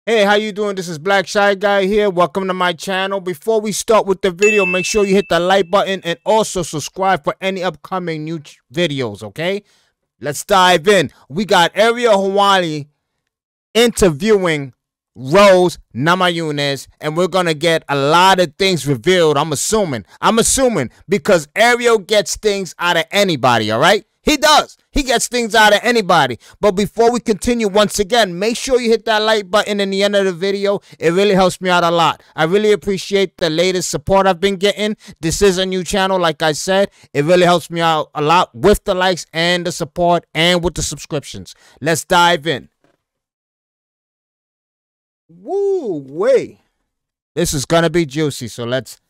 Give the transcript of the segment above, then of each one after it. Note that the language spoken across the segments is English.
Hey, how you doing? This is Black Shy Guy here. Welcome to my channel. Before we start with the video, make sure you hit the like button and also subscribe for any upcoming new videos, okay? Let's dive in. We got Ariel Weili interviewing Rose Namajunas, and we're gonna get a lot of things revealed. I'm assuming because Ariel gets things out of anybody, all right? He does. He gets things out of anybody. But before we continue, once again, make sure you hit that like button in the end of the video. It really helps me out a lot. I really appreciate the latest support I've been getting. This is a new channel, like I said. It really helps me out a lot with the likes and the support and with the subscriptions. Let's dive in. Woo wait. This is gonna be juicy, so let's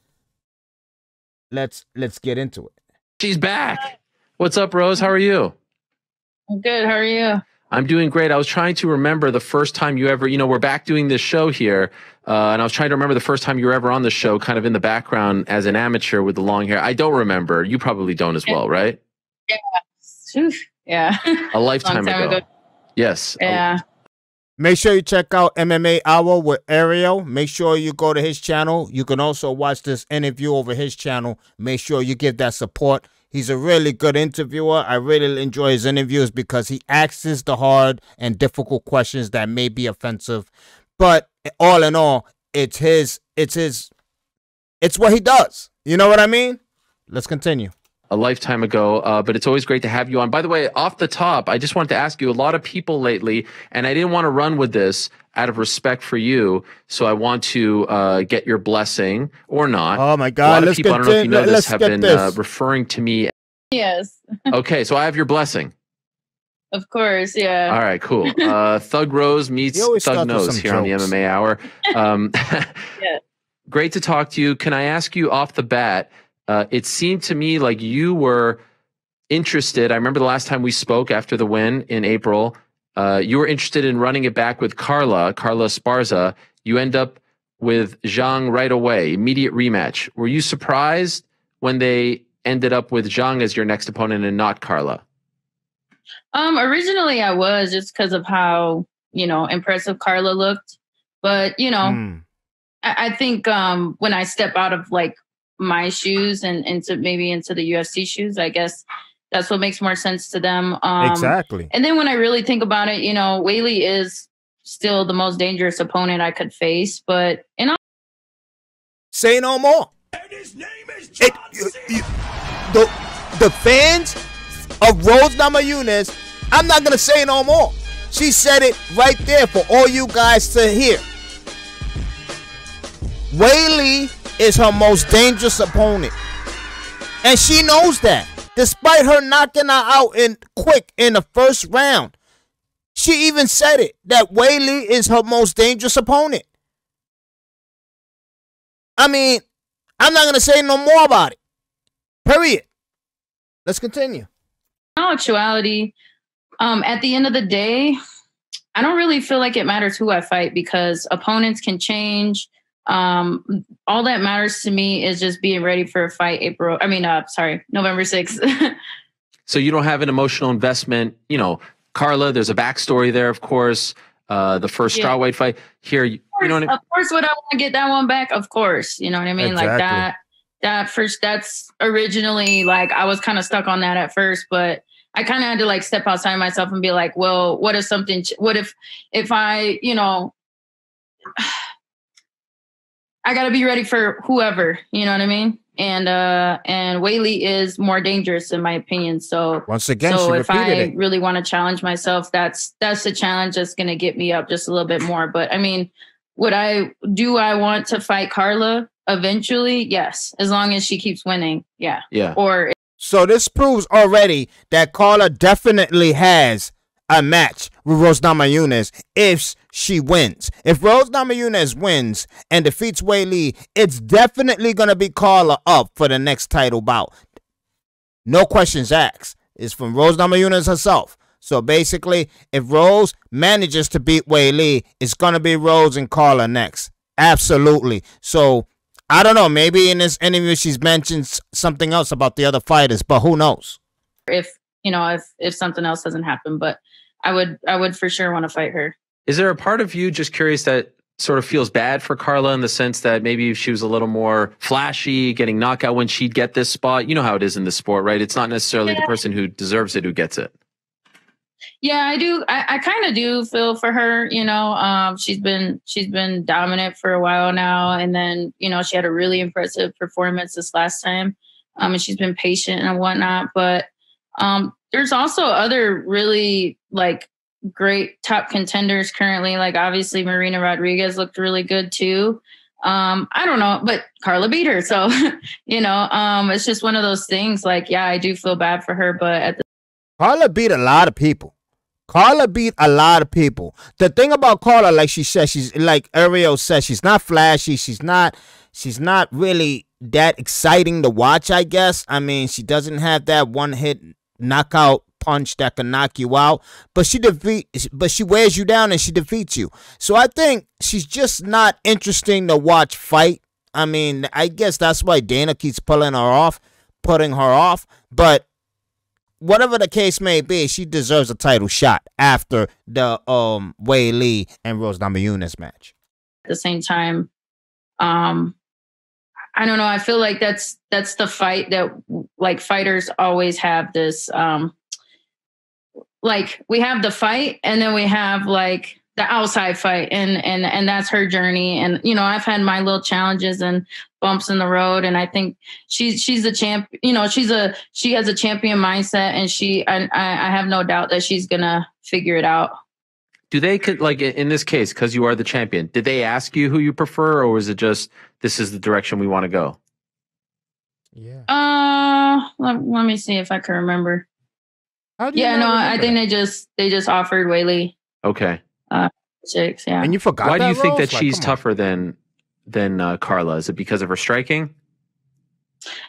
get into it. She's back. What's up, Rose? How are you? I'm good. How are you? I'm doing great. I was trying to remember the first time you ever, we're back doing this show here, and I was trying to remember the first time you were ever on the show, kind of in the background as an amateur with the long hair. I don't remember. You probably don't as well, right? Yeah. Yeah. A lifetime ago. Yes. Yeah. Make sure you check out MMA Hour with Ariel. Make sure you go to his channel. You can also watch this interview over his channel. Make sure you give that support. He's a really good interviewer. I really enjoy his interviews because he asks the hard and difficult questions that may be offensive. But all in all, it's what he does. You know what I mean? Let's continue. A lifetime ago, but it's always great to have you on. By the way, off the top, I just wanted to ask you, a lot of people lately, and I didn't want to run with this out of respect for you, so I want to get your blessing or not. Oh my God! A lot of people, I don't know if you know this, have been referring to me. Yes. Okay, so I have your blessing. Of course, yeah. All right, cool. Thug Rose meets Thug Nose here on the MMA Hour. Yeah. Great to talk to you. Can I ask you off the bat? It seemed to me like you were interested. I remember the last time we spoke after the win in April. You were interested in running it back with Carla Esparza. You end up with Zhang right away, immediate rematch. Were you surprised when they ended up with Zhang as your next opponent and not Carla? Originally I was, just because of how, impressive Carla looked. But, I think when I step out of my shoes and into the UFC shoes, I guess that's what makes more sense to them. Exactly. And then when I really think about it, Weili is still the most dangerous opponent I could face, but say no more. And his name is the fans of Rose Namajunas, I'm not gonna say no more. She said it right there for all you guys to hear. Weili is her most dangerous opponent, and she knows that. Despite her knocking her out quick in the first round, she even said it, that Weili is her most dangerous opponent. I mean, I'm not gonna say no more about it. Period. Let's continue. In actuality, at the end of the day, I don't really feel like it matters who I fight, because opponents can change. All that matters to me is just being ready for a fight November 6th. So you don't have an emotional investment, Carla, there's a backstory there, of course. The first strawweight fight here, you know what I mean? Of course, would I want to get that one back? Of course. You know what I mean? Exactly. That's originally, I was kind of stuck on that at first, but I kind of had to step outside myself and be like, well, what if I, I got to be ready for whoever, you know what I mean? And Weili is more dangerous in my opinion. So once again, if I really want to challenge myself, that's the challenge that's going to get me up just a little bit more. But I mean, I want to fight Carla eventually? Yes. As long as she keeps winning. Yeah. Yeah. So this proves already that Carla definitely has a match with Rose Namajunas if she wins. If Rose Namajunas wins and defeats Weili, it's definitely going to be Carla up for the next title bout. No questions asked. It's from Rose Namajunas herself. So basically, if Rose manages to beat Weili, it's going to be Rose and Carla next. Absolutely. So I don't know. Maybe in this interview she's mentioned something else about the other fighters, but who knows? If something else doesn't happen, but I would for sure want to fight her. Is there a part of you, just curious, that sort of feels bad for Carla in the sense that maybe if she was a little more flashy, getting knockout when she'd get this spot? You know how it is in this sport, right? It's not necessarily the person who deserves it who gets it. Yeah, I do. I kind of do feel for her. You know, she's been dominant for a while now, and then she had a really impressive performance this last time, and she's been patient and whatnot. But there's also other really like great top contenders currently. Like obviously Marina Rodriguez looked really good too. I don't know, but Carla beat her, so it's just one of those things. Like, yeah, I do feel bad for her, but Carla beat a lot of people. Carla beat a lot of people. The thing about Carla, like she said, she's like Ariel says, she's not flashy. She's not really that exciting to watch, I guess. I mean, she doesn't have that one hit knockout punch that can knock you out, but she wears you down and she defeats you. So I think she's just not interesting to watch fight. I mean, I guess that's why Dana keeps putting her off. But whatever the case may be, she deserves a title shot after the Weili and Rose Namajunas match. At the same time, I don't know. I feel like that's the fight that like fighters always have this. Like we have the fight, and then we have like the outside fight, and that's her journey. And I've had my little challenges and bumps in the road, and I think she's a champ. She has a champion mindset, and I have no doubt that she's gonna figure it out. Do they like in this case, because you are the champion? Did they ask you who you prefer, or was it just this is the direction we want to go? Yeah. Let me see if I can remember. I think they just offered Weili. Okay. 6, yeah. And you forgot. Why do you think that she's tougher than Carla? Is it because of her striking?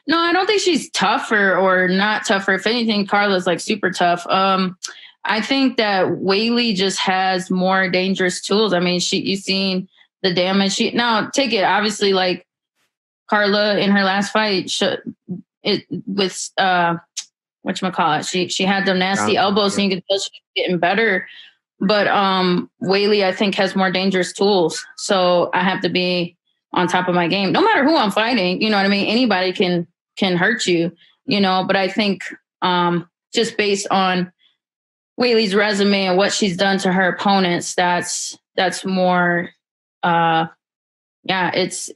No, I don't think she's tougher or not tougher. If anything, Carla's like super tough. I think that Weili just has more dangerous tools. I mean, you've seen the damage. Now take it obviously like Carla in her last fight with whatchamacallit, she had them nasty elbows, and you could tell she's getting better. But Weili, I think, has more dangerous tools. So I have to be on top of my game. No matter who I'm fighting, you know what I mean? Anybody can hurt you, but I think just based on Weili's resume and what she's done to her opponents, that's more it's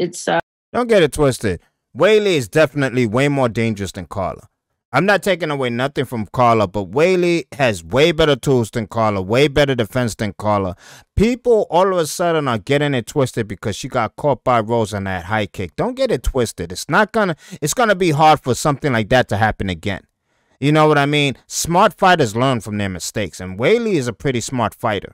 don't get it twisted. Weili is definitely way more dangerous than Carla. I'm not taking away nothing from Carla, but Weili has way better tools than Carla, way better defense than Carla. People all of a sudden are getting it twisted because she got caught by Rose on that high kick. Don't get it twisted. It's gonna be hard for something like that to happen again. You know what I mean? Smart fighters learn from their mistakes, and Weili is a pretty smart fighter.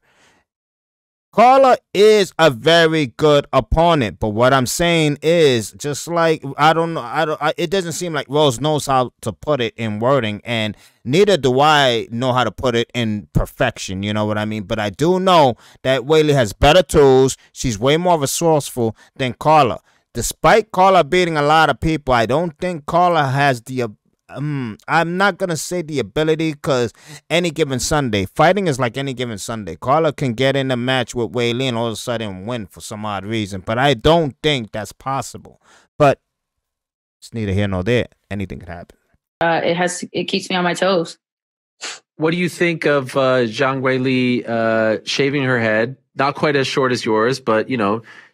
Carla is a very good opponent, but what I'm saying is, just like it doesn't seem like Rose knows how to put it in wording, and neither do I know how to put it in perfection. You know what I mean? But I do know that Weili has better tools. She's way more resourceful than Carla. Despite Carla beating a lot of people, I don't think Carla has the I'm not going to say the ability, because any given Sunday, fighting is like any given Sunday. Carla can get in a match with Weili and all of a sudden win for some odd reason. But I don't think that's possible. But it's neither here nor there. Anything could happen. It keeps me on my toes. What do you think of Zhang Weili shaving her head? Not quite as short as yours, but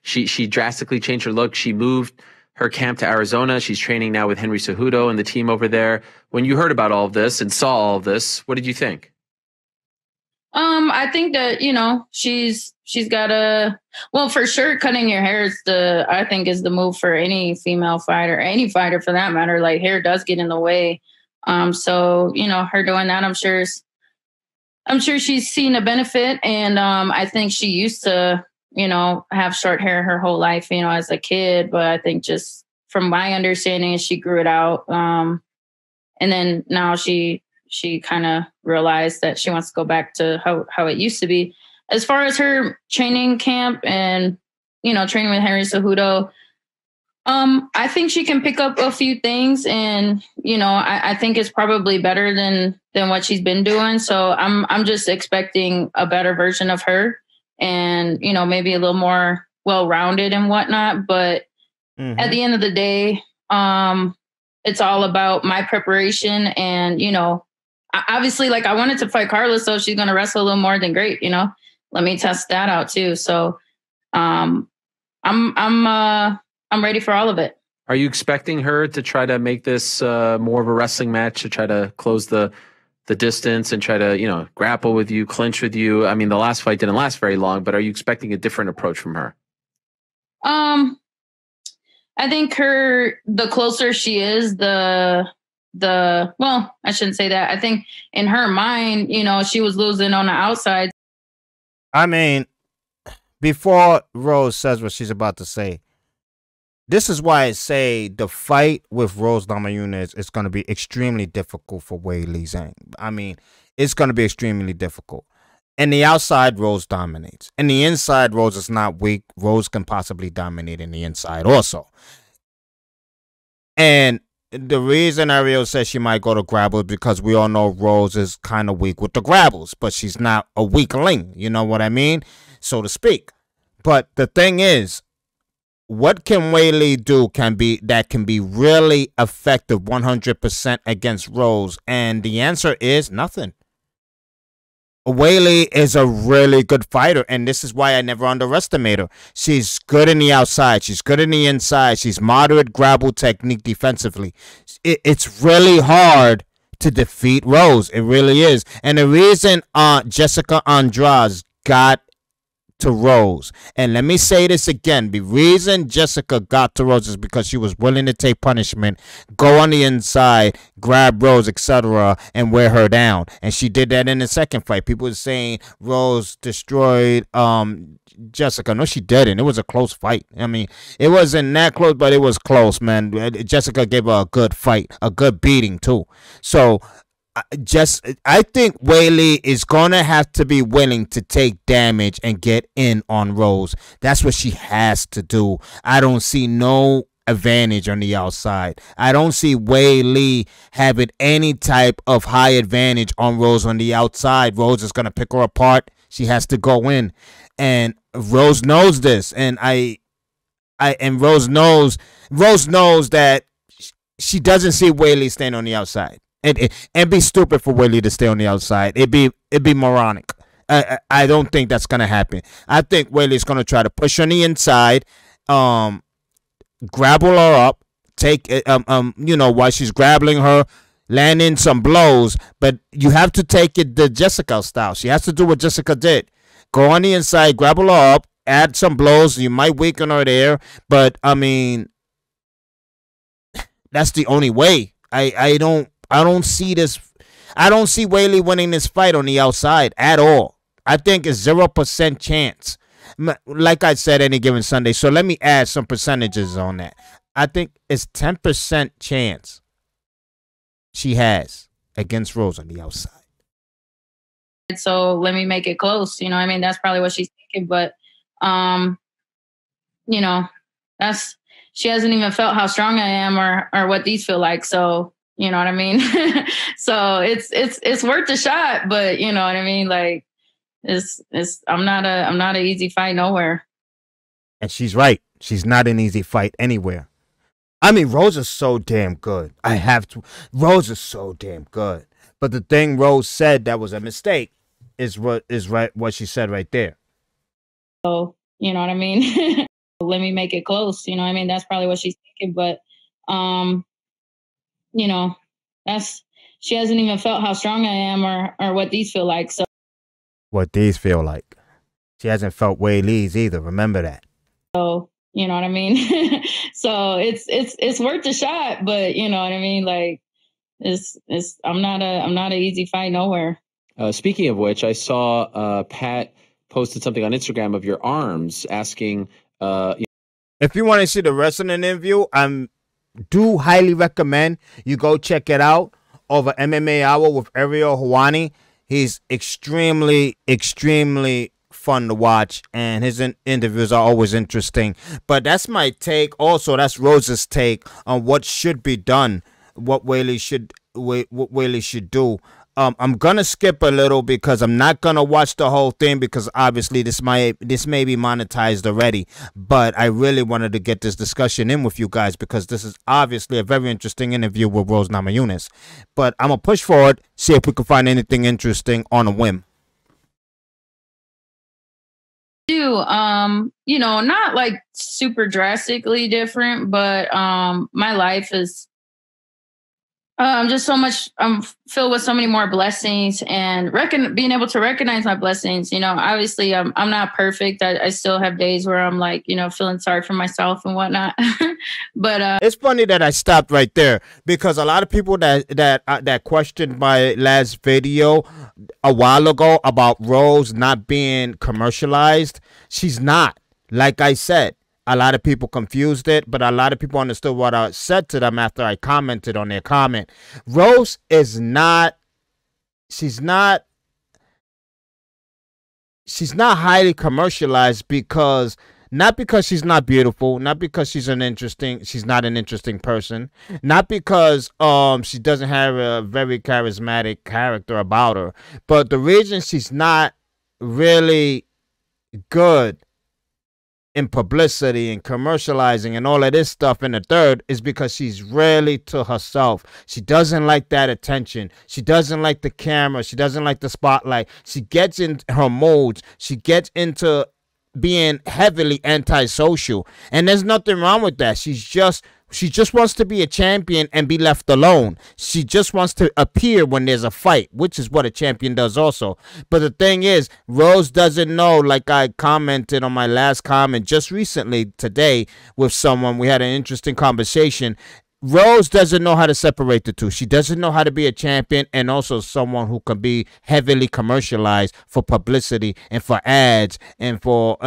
she drastically changed her look. She moved her camp to Arizona. She's training now with Henry Cejudo and the team over there. When you heard about all of this and saw all of this, what did you think? I think that, she's got for sure cutting your hair is the move for any female fighter, any fighter for that matter. Like hair does get in the way. So, her doing that, I'm sure she's seen a benefit. And I think she used to have short hair her whole life, as a kid. But I think just from my understanding, she grew it out. And then now she kind of realized that she wants to go back to how it used to be. As far as her training camp and, training with Henry Cejudo, I think she can pick up a few things, and, I think it's probably better than what she's been doing. So I'm just expecting a better version of her. and, you know, maybe a little more well-rounded and whatnot. But at the end of the day, it's all about my preparation. And, you know, obviously, like, I wanted to fight Carla, so if she's going to wrestle a little more, then great, you know, let me test that out too. So I'm ready for all of it. Are you expecting her to try to make this more of a wrestling match, to try to close the distance and try to, you know, grapple with you, clinch with you? I mean, the last fight didn't last very long, but are you expecting a different approach from her? I think the closer she is, well, I shouldn't say that. I think in her mind, you know, she was losing on the outside. I mean, before Rose says what she's about to say, this is why I say the fight with Rose Namajunas is going to be extremely difficult for Weili Zhang. I mean, it's going to be extremely difficult. And the outside, Rose dominates. And the inside, Rose is not weak. Rose can possibly dominate in the inside also. And the reason Ariel says she might go to grapple is because we all know Rose is kind of weak with the grapples. But she's not a weakling, you know what I mean? So to speak. But the thing is, what can Weili do that can be really effective 100% against Rose? And the answer is nothing. Weili is a really good fighter, and this is why I never underestimate her. She's good in the outside. She's good in the inside. She's moderate grapple technique defensively. It's really hard to defeat Rose. It really is. And the reason Jessica Andrade got to Rose, and let me say this again, the reason Jessica got to Rose is because she was willing to take punishment, go on the inside, grab Rose, etc., and wear her down. And she did that in the second fight. People were saying Rose destroyed Jessica. No, she didn't. It was a close fight. I mean, it wasn't that close, but it was close, man. Jessica gave her a good fight, a good beating too. So I think Weili is going to have to be willing to take damage and get in on Rose. That's what she has to do. I don't see no advantage on the outside. I don't see Weili having any type of high advantage on Rose on the outside. Rose is going to pick her apart. She has to go in. And Rose knows this. And Rose knows that she doesn't see Weili staying on the outside. It'd be stupid for Weili to stay on the outside. It'd be moronic. I don't think that's gonna happen. I think Weili's gonna try to push on the inside, grapple her up, take you know, while she's grappling her, land in some blows. But you have to take it the Jessica style. She has to do what Jessica did. Go on the inside, grapple her up, add some blows. You might weaken her there, but I mean, that's the only way. I don't see this. I don't see Weili winning this fight on the outside at all. I think it's 0% chance. Like I said, any given Sunday. So let me add some percentages on that. I think it's 10% chance she has against Rose on the outside. So let me make it close. You know, I mean, that's probably what she's thinking. But, you know, she hasn't even felt how strong I am or what these feel like. So, you know what I mean? So it's worth the shot, but you know what I mean? Like I'm not an easy fight nowhere. And she's right. She's not an easy fight anywhere. I mean, Rose is so damn good. Rose is so damn good. But the thing Rose said that was a mistake is what she said right there. So, you know what I mean? Let me make it close. You know what I mean? That's probably what she's thinking, but you know, she hasn't even felt how strong I am or what these feel like. So what these feel like. She hasn't felt Weili's either. Remember that. So, you know what I mean? So it's worth the shot, but you know what I mean? Like I'm not an easy fight nowhere. Speaking of which, I saw Pat posted something on Instagram of your arms asking if you want to see the wrestling interview, do highly recommend you go check it out over MMA Hour with Ariel Hawani. He's extremely fun to watch, and his interviews are always interesting. But that's my take. Also, that's Rose's take on what should be done, what Weili should do. I'm gonna skip a little because I'm not gonna watch the whole thing because obviously this may be monetized already. But I really wanted to get this discussion in with you guys because this is obviously a very interesting interview with Rose Namajunas. But I'm gonna push forward, see if we can find anything interesting on a whim. You know, not like super drastically different, but my life is just so much. I'm filled with so many more blessings, and being able to recognize my blessings. You know, obviously, I'm not perfect. I still have days where I'm like, you know, feeling sorry for myself and whatnot. But it's funny that I stopped right there because a lot of people that questioned my last video a while ago about Rose not being commercialized. She's not. Like I said, a lot of people confused it, but a lot of people understood what I said to them after I commented on their comment. Rose is not, she's not highly commercialized because, not because she's not beautiful, not because she's not an interesting person, not because she doesn't have a very charismatic character about her, but the reason she's not really good in publicity and commercializing and all of this stuff in the third is because she's really to herself. She doesn't like that attention. She doesn't like the camera. She doesn't like the spotlight. She gets in her modes. She gets into being heavily antisocial, and there's nothing wrong with that. She just wants to be a champion and be left alone. She just wants to appear when there's a fight, which is what a champion does also. But the thing is, Rose doesn't know, like I commented on my last comment just recently today with someone. We had an interesting conversation. Rose doesn't know how to separate the two. She doesn't know how to be a champion and also someone who can be heavily commercialized for publicity and for ads and for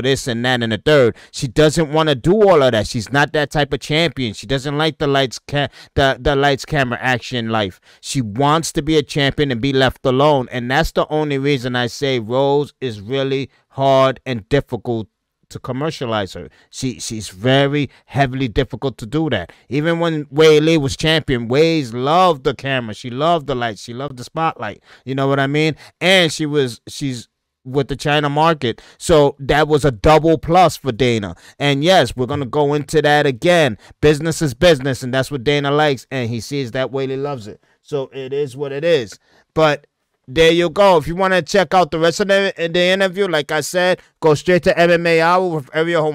this and that and the third. She doesn't want to do all of that. She's not that type of champion. She doesn't like the lights, camera, action life. She wants to be a champion and be left alone, and that's the only reason I say Rose is really hard and difficult to commercialize her. She's very heavily difficult to do that. Even when Weili was champion, Waze loved the camera. She loved the lights. She loved the spotlight. You know what I mean? And she's with the China market. So that was a double plus for Dana. And yes, we're going to go into that again. Business is business, and that's what Dana likes. And he sees that Weili loves it. So it is what it is. But there you go. If you want to check out the rest of the interview, like I said, go straight to MMA Hour with Ariel.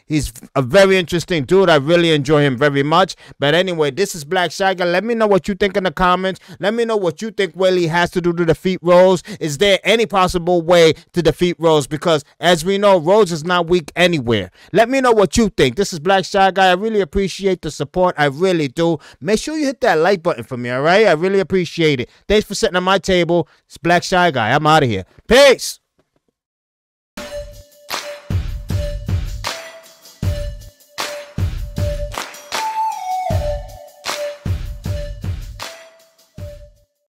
He's a very interesting dude. I really enjoy him very much. But anyway, this is Black Shy Guy. Let me know what you think in the comments. Let me know what you think Weili has to do to defeat Rose. Is there any possible way to defeat Rose? Because as we know, Rose is not weak anywhere. Let me know what you think. This is Black Shy Guy. I really appreciate the support. I really do. Make sure you hit that like button for me, all right? I really appreciate it. Thanks for sitting at my table. It's Black Shy Guy. I'm out of here. Peace.